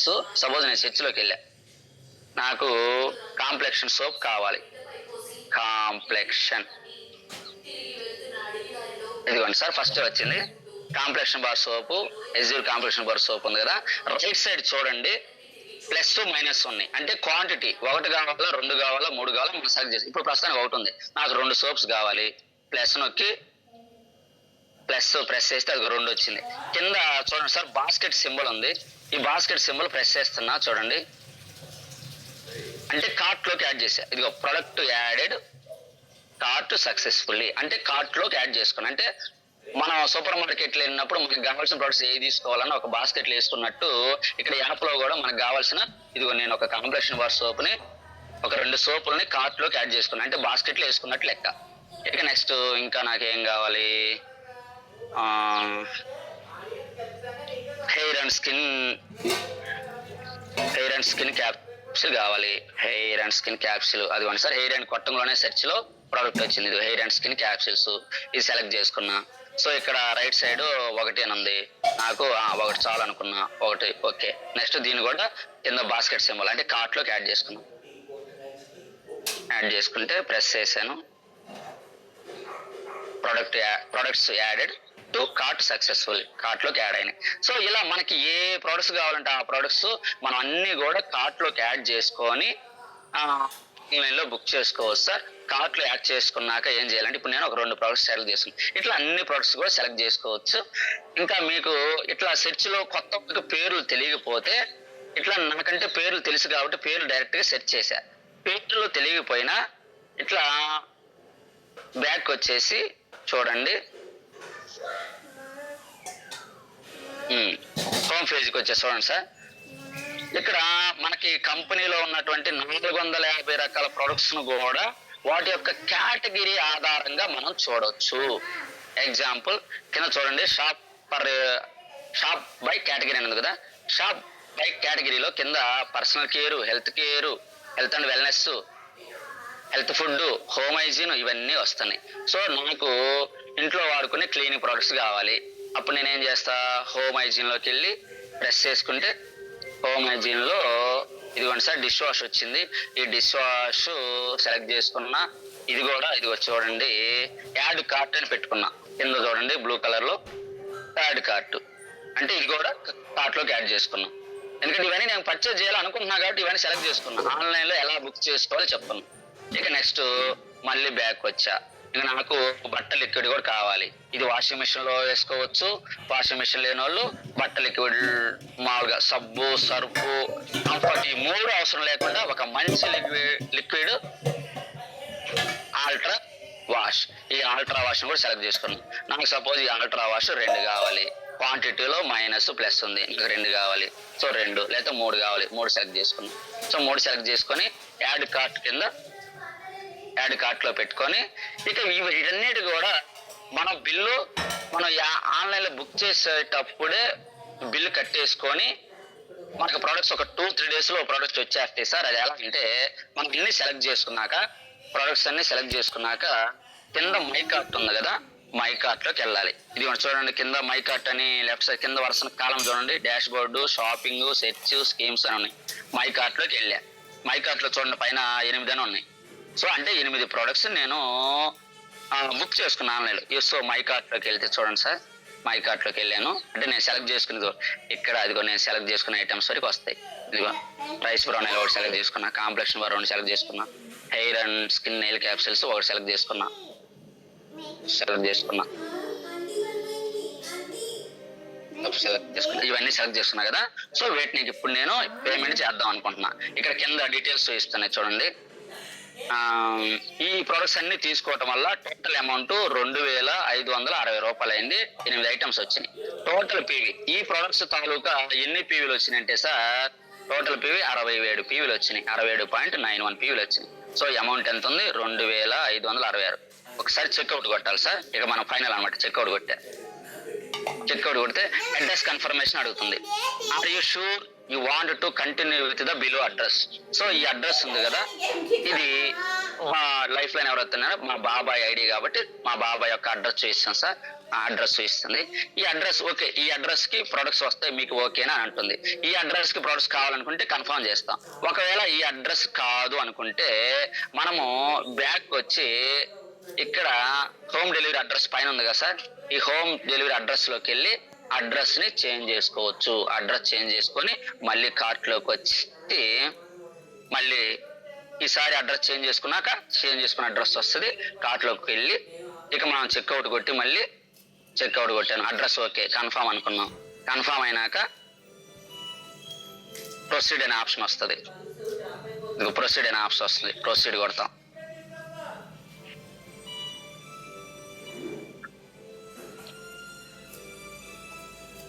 So suppose నేను చర్చిలోకి వెళ్ళా, నాకు కాంప్లెక్షన్ సోప్ కావాలి. కాంప్లెక్షన్ ఇదిగోండి సార్, ఫస్ట్ వచ్చింది కాంప్లెక్షన్ బార్ సోపు. ఎజ్యూర్ కాంప్లెక్షన్ బార్ సోప్ ఉంది కదా, రైట్ సైడ్ చూడండి ప్లస్ మైనస్ ఉన్నాయి. అంటే క్వాంటిటీ 1 కావాలా, 2 కావాలా, 3 కావాలా మనం సెలెక్ట్ చేసి, ఇప్పుడు ప్రస్తుతానికి 1 ఉంది, నాకు 2 సోప్స్ కావాలి. ప్లస్ నొక్కి ప్రెస్ చేస్తే అది 2 వచ్చింది. కింద చూడండి సార్ బాస్కెట్ సింబల్ ఉంది, ఈ బాస్కెట్ సింబల్ ప్రెస్ చేస్తున్నా చూడండి, అంటే కార్ట్ లోకి యాడ్ చేసా. ఇదిగో ప్రొడక్ట్ యాడెడ్ కార్ట్ సక్సెస్ఫుల్లీ, అంటే కార్ట్ లోకి యాడ్ చేసుకున్నా. అంటే మనం సూపర్ మార్కెట్లో వెళ్ళినప్పుడు మనకి కావాల్సిన ప్రొడక్ట్స్ ఏవి తీసుకోవాలన్నా ఒక బాస్కెట్లో వేసుకున్నట్టు ఇక్కడ యాప్ లో కూడా మనకు కావాల్సిన, ఇదిగో నేను ఒక కాంప్లెక్షన్ బార్ సోప్ని, ఒక 2 సోపులని కార్ట్ లోకి యాడ్ చేసుకున్నా, అంటే బాస్కెట్లో వేసుకున్నట్టు లెక్క. ఇక నెక్స్ట్ ఇంకా నాకేం కావాలి, హెయిర్ అండ్ స్కిన్ క్యాప్సిల్ కావాలి. హెయిర్ అండ్ స్కిన్ క్యాప్సిల్ అదిగోండి సార్, హెయిర్ అండ్ కొట్టంలోనే సెర్చ్ లో ప్రోడక్ట్ వచ్చింది, ఇది హెయిర్ అండ్ స్కిన్ క్యాప్సిల్స్. ఇది సెలెక్ట్ చేసుకున్నా. సో ఇక్కడ రైట్ సైడ్ 1 అని ఉంది, నాకు 1 చాలు అనుకున్నా, 1 ఓకే. నెక్స్ట్ దీన్ని కూడా కింద బాస్కెట్ సింబల్, అంటే కార్ట్ లోకి యాడ్ చేసుకున్నా. యాడ్ చేసుకుంటే ప్రెస్ చేశాను, products added to cart successful, cart లోకి యాడ్ అయినాయి. సో ఇలా మనకి ఏ ప్రొడక్ట్స్ కావాలంటే ఆ ప్రొడక్ట్స్ మనం అన్ని కూడా కార్ట్ లోకి యాడ్ చేసుకొని ఆన్లైన్ లో బుక్ చేసుకోవచ్చు సార్. కార్ట్ లో యాడ్ చేసుకున్నాక ఏం చేయాలంటే, ఇప్పుడు నేను ఒక 2 ప్రొడక్ట్స్ సెలెక్ట్ చేసుకున్నాను, ఇట్లా అన్ని ప్రొడక్ట్స్ కూడా సెలెక్ట్ చేసుకోవచ్చు. ఇంకా మీకు ఇట్లా సెర్చ్ లో కొత్త పేర్లు తెలియకపోతే, ఇట్లా నాకంటే పేర్లు తెలుసు కాబట్టి పేర్లు డైరెక్ట్ గా సెర్చ్ చేశా. పేర్లు తెలియకపోయినా ఇట్లా బ్యాక్ వచ్చేసి చూడండి, హోమ్ పేజ్కి వచ్చేసి చూడండి సార్, ఇక్కడ మనకి కంపెనీలో ఉన్నటువంటి 450 రకాల ప్రొడక్ట్స్ ను కూడా వాటి యొక్క కేటగిరీ ఆధారంగా మనం చూడొచ్చు. ఎగ్జాంపుల్ కింద చూడండి, షాప్ బై కేటగిరీ అని ఉంది కదా, షాప్ బై కేటగిరీలో కింద personal care, health and wellness, health food, home hygiene ఇవన్నీ వస్తున్నాయి. సో నాకు ఇంట్లో వాడుకునే క్లీనింగ్ ప్రొడక్ట్స్ కావాలి. అప్పుడు నేనేం చేస్తా, హోమ్ హైజీన్ లోకి వెళ్ళి ప్రెస్ చేసుకుంటే హోమ్ హైజీన్ లో ఇదిగోండి సార్ డిష్ వాష్ వచ్చింది. ఈ డిష్ వాష్ సెలెక్ట్ చేసుకున్నా. ఇది కూడా ఇదిగో చూడండి యాడ్ కార్ట్ అని పెట్టుకున్నా, కింద చూడండి బ్లూ కలర్ లో యాడ్ కార్ట్, అంటే ఇది కూడా కార్ట్ లోకి యాడ్ చేసుకున్నా. ఎందుకంటే ఇవన్నీ నేను పర్చేజ్ చేయాలనుకుంటున్నా కాబట్టి ఇవన్నీ సెలెక్ట్ చేసుకున్నా. ఆన్లైన్ లో ఎలా బుక్ చేసుకోవాలో చెప్తాను. ఇక నెక్స్ట్ మళ్ళీ బ్యాక్ వచ్చా, ఇంకా నాకు బట్టల లిక్విడ్ కూడా కావాలి. ఇది వాషింగ్ మిషన్ లో వేసుకోవచ్చు, వాషింగ్ మిషన్ లేని వాళ్ళు బట్టల లిక్విడ్ మామూలుగా సబ్బు, సర్ఫు, కంఫర్ట్, ఈ 3 అవసరం లేకుండా ఒక మంచి లిక్విడ్ ఆల్ట్రా వాష్, ఈ ఆల్ట్రా వాష్ కూడా సెలెక్ట్ చేసుకున్నాను. నాకు సపోజ్ ఈ ఆల్ట్రా వాష్ 2 కావాలి, క్వాంటిటీలో మైనస్ ప్లస్ ఉంది, ఇంకా 2 కావాలి. సో 2 లేదా 3 కావాలి, 3 సెలెక్ట్ చేసుకున్నాను. సో 3 సెలెక్ట్ చేసుకొని యాడ్ కార్ట్ కింద యాడ్ కార్ట్ లో పెట్టుకొని, ఇక వీటన్నిటి కూడా మనం ఆన్లైన్ లో బుక్ చేసేటప్పుడే బిల్లు కట్టేసుకొని, మనకు ప్రొడక్ట్స్ ఒక 2-3 days లో ప్రొడక్ట్స్ వచ్చేస్తాయి సార్. అది ఎలా అంటే, మనం అన్ని సెలెక్ట్ చేసుకున్నాక, ప్రొడక్ట్స్ అన్ని సెలెక్ట్ చేసుకున్నాక కింద మై కార్ట్ ఉంది కదా, మై కార్ట్ లోకి వెళ్ళాలి. ఇది చూడండి కింద మై కార్ట్ అని లెఫ్ట్ సైడ్ కింద వరుస కాలం చూడండి, dash board, shopping, search, schemes అని ఉన్నాయి. మై కార్ట్ లోకి వెళ్ళా. మై కార్ట్ లో చూడండి పైన 8 అని ఉన్నాయి. సో అంటే 8 ప్రొడక్ట్స్ నేను బుక్ చేసుకున్నాను ఆన్లైన్లో. సో మై కార్ట్ లోకి వెళ్తే చూడండి సార్, మై కార్ట్ లోకి వెళ్ళాను, అంటే నేను సెలెక్ట్ చేసుకునేది ఇక్కడ, అదిగో నేను సెలెక్ట్ చేసుకున్న ఐటమ్స్ వరకు వస్తాయి. ఇదిగో రైస్ బ్రౌన్ ఒకటి సెలెక్ట్ చేసుకున్నా, కాంప్లెక్షన్ బార్ 2 సెలెక్ట్ చేసుకున్నా, hair and skin nail capsules 1 select చేసుకున్నా. ఇవన్నీ సెలెక్ట్ చేసుకున్నా కదా. సో వీటిని ఇప్పుడు నేను పేమెంట్ చేద్దాం అనుకుంటున్నా. ఇక్కడ కింద డీటెయిల్స్ ఇస్తున్నాయి చూడండి. ఈ ప్రొడక్ట్స్ అన్ని తీసుకోవటం వల్ల టోటల్ అమౌంట్ 2560 రూపాయలు అయింది. 8 ఐటమ్స్ వచ్చినాయి. టోటల్ పీవీ ఈ ప్రొడక్ట్స్ తాలూకా ఎన్ని పీవీలు వచ్చినాయి అంటే సార్, టోటల్ పీవీ 67 పీవీలు వచ్చినాయి, 67.91 పీవీలు వచ్చినాయి. సో అమౌంట్ ఎంత ఉంది, 2566. ఒకసారి చెక్అవుట్ కొట్టాలి సార్. ఇక మనం ఫైనల్ అనమాట. చెక్అవుట్ కొడితే అడ్రస్ కన్ఫర్మేషన్ అడుగుతుంది. Are you sure you want to continue with the below address. So ఈ అడ్రస్ ఉంది కదా, ఇది మా లైఫ్ లైన్ ఎవరైతున్నారో మా బాబాయ్ ఐడి కాబట్టి మా బాబాయ్ యొక్క అడ్రస్ చేస్తాం సార్. ఆ అడ్రస్ ఇస్తుంది. ఈ అడ్రస్ ఓకే, ఈ అడ్రస్ కి ప్రొడక్ట్స్ వస్తాయి మీకు ఓకేనా అని అంటుంది. ఈ అడ్రస్ కి ప్రొడక్ట్స్ కావాలనుకుంటే కన్ఫర్మ్ చేస్తాం. ఒకవేళ ఈ అడ్రస్ కాదు అనుకుంటే మనము బ్యాక్ వచ్చి ఇక్కడ హోమ్ డెలివరీ అడ్రస్ పైన ఉంది కదా సార్, ఈ హోమ్ డెలివరీ అడ్రస్ లోకి వెళ్ళి అడ్రస్ ని చేంజ్ చేసుకోవచ్చు. అడ్రస్ చేంజ్ చేసుకొని మళ్ళీ కార్ట్ లోకి వచ్చి మళ్ళీ ఈసారి అడ్రస్ చేంజ్ చేసుకున్న అడ్రస్ వస్తుంది. కార్ట్ లోకి వెళ్ళి ఇక మనం చెక్అవుట్ కొట్టి మళ్ళీ చెక్అవుట్ కొట్టాను. అడ్రస్ ఓకే కన్ఫర్మ్ అనుకున్నాం. కన్ఫర్మ్ అయినాక ప్రొసీడ్ అనే ఆప్షన్ వస్తుంది. ప్రొసీడ్ అనే ఆప్షన్ వస్తుంది. ప్రొసీడ్ కొడతాం.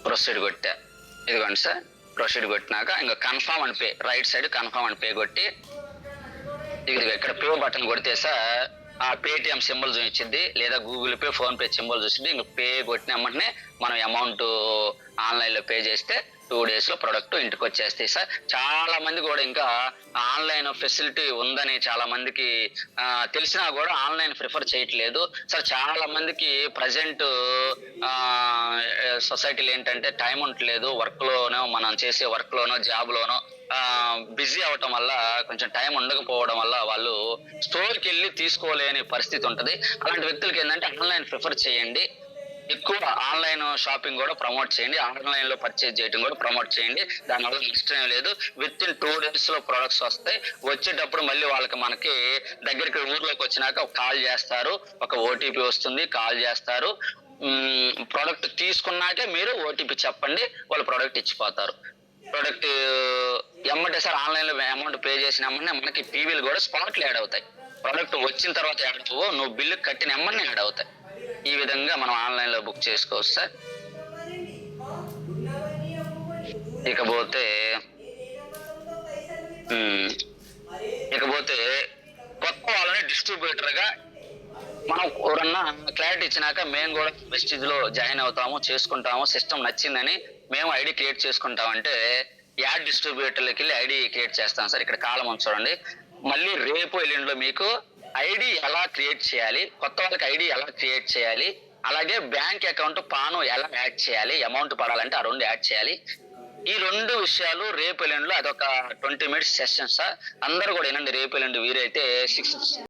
ప్రొసీడ్ కొట్టా. ఇదిగోండి సార్, ప్రొసీడ్ కొట్టినాక ఇంకా కన్ఫర్మ్ అని పే, రైట్ సైడ్ కన్ఫర్మ్ అని పే కొట్టి ఇది ఇక్కడ పే బటన్ కొడితే సార్ ఆ పేటిఎం సింబల్ చూపించింది, లేదా Google pay, phone pay symbol చూసింది. ఇంక పే కొట్టిన వెంటనే మనం అమౌంట్ ఆన్లైన్లో పే చేస్తే 2 days లో ప్రొడక్ట్ ఇంటికి వచ్చేస్తాయి సార్. చాలా మంది కూడా ఇంకా ఆన్లైన్ ఫెసిలిటీ ఉందని చాలా మందికి తెలిసినా కూడా ఆన్లైన్ ప్రిఫర్ చేయట్లేదు సార్. చాలా మందికి ప్రజెంట్ సొసైటీలో ఏంటంటే టైం ఉండట్లేదు. వర్క్లోనో, మనం చేసే వర్క్లోనో, జాబ్లోనో బిజీ అవటం వల్ల కొంచెం టైం ఉండకపోవడం వల్ల వాళ్ళు స్టోర్కి వెళ్ళి తీసుకోలేని పరిస్థితి ఉంటుంది. అలాంటి వ్యక్తులకి ఏంటంటే ఆన్లైన్ ప్రిఫర్ చేయండి. ఎక్కువ ఆన్లైన్ షాపింగ్ కూడా ప్రమోట్ చేయండి. ఆన్లైన్ లో పర్చేజ్ చేయడం కూడా ప్రమోట్ చేయండి. దానివల్ల నష్టం లేదు. విత్ ఇన్ 2 days లో ప్రొడక్ట్స్ వస్తాయి. వచ్చేటప్పుడు మళ్ళీ మనకి దగ్గరికి ఊర్లోకి వచ్చినాక కాల్ చేస్తారు, ఒక ఓటీపీ వస్తుంది, కాల్ చేస్తారు. ప్రోడక్ట్ తీసుకున్నాకే మీరు ఓటీపీ చెప్పండి, వాళ్ళు ప్రోడక్ట్ ఇచ్చిపోతారు. ప్రోడక్ట్ ఎమ్మటే సార్ ఆన్లైన్ లో అమౌంట్ పే చేసిన మనకి పీవీలు కూడా స్పాట్లు యాడ్ అవుతాయి. ప్రోడక్ట్ వచ్చిన తర్వాత యాడ్ అవ్వవు, నువ్వు బిల్లు కట్టిన ఎమ్మనే యాడ్ అవుతాయి. ఈ విధంగా మనం ఆన్లైన్ లో బుక్ చేసుకోవచ్చు సార్. ఇకపోతే కొత్త వాళ్ళని డిస్ట్రిబ్యూటర్ గా మనం ఎవరన్నా క్లారిటీ ఇచ్చినాక మేము కూడా వెస్టిజ్ లో జాయిన్ అవుతాము, చేసుకుంటాము. సిస్టమ్ నచ్చిందని మేము ఐడి క్రియేట్ చేసుకుంటామంటే యాడ్ డిస్ట్రిబ్యూటర్లకి వెళ్ళి ఐడి క్రియేట్ చేస్తాం సార్. ఇక్కడ కాలం ఉంది చూడండి. మళ్ళీ రేపు ఎల్లుండిలో మీకు ఐడి ఎలా క్రియేట్ చేయాలి, కొత్త వాళ్ళకి ఐడి ఎలా క్రియేట్ చేయాలి, అలాగే బ్యాంక్ అకౌంట్ పాను ఎలా యాడ్ చేయాలి, అమౌంట్ పడాలంటే ఆ 2 యాడ్ చేయాలి. ఈ 2 విషయాలు రేపు ఎల్లుండిలో అదొక 20 minutes సెషన్ సార్. అందరూ కూడా వినండి. రేపు ఎల్లుండి వీరైతే 6